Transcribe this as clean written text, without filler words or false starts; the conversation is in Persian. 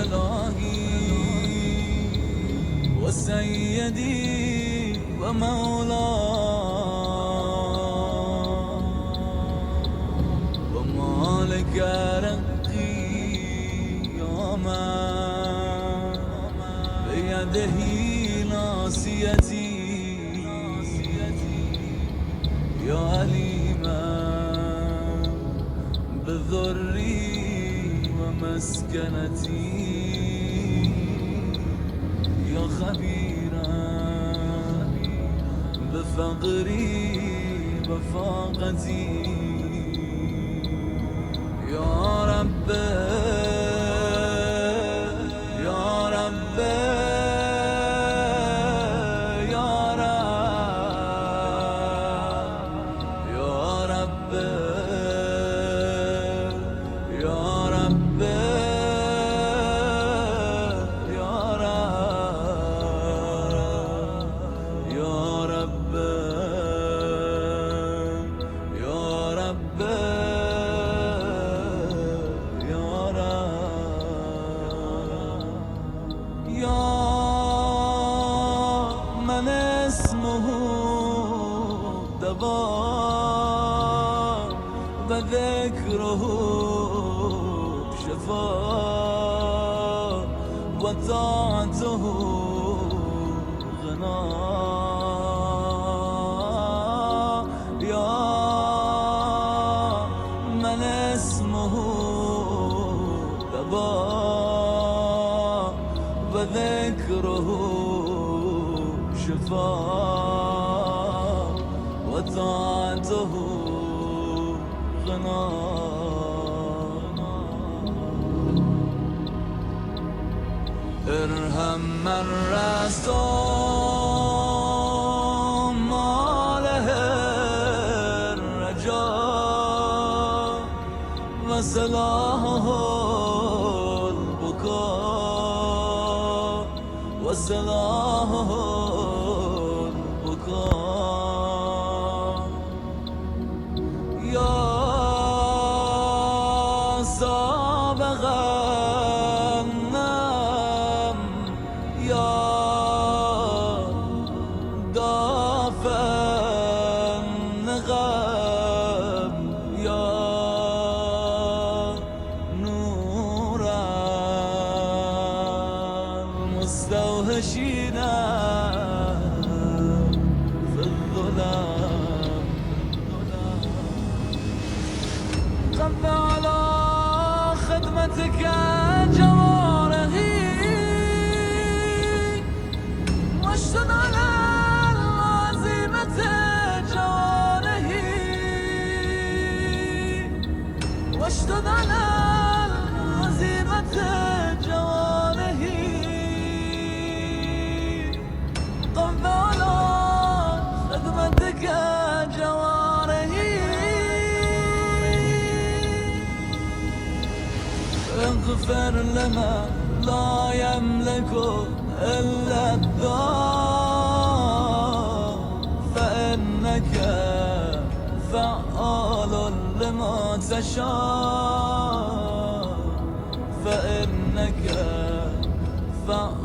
إلهي وسيدي ومولاي ومالك رقي يا من بيده ناصيتي يا عليما بذري ومسكنتي يا خبيرا بفقري وفاقتي يا رب يا رب يا رب يا رب يا رب يا رب يا رب يا رب يا من اسمه دواء وذكره شفاء وطاعته غناء يا من اسمه دواء وذكره شفاء وطاعته غناء ارحم من رسول ما له الرجاء وسلاحه البكاء وسلاحه البكاء يا سابق النم يا دافع النغم يا نور المستوحشين في الظلام قف على خدمتك جوارحي واشتد على العزيمة جوارحي واشتد على العزيمة جوارحي قف على خدمتك جوارحي اغفر لنا لا يملك إلا الدار فإنك فعال لما تشاء فإنك فعال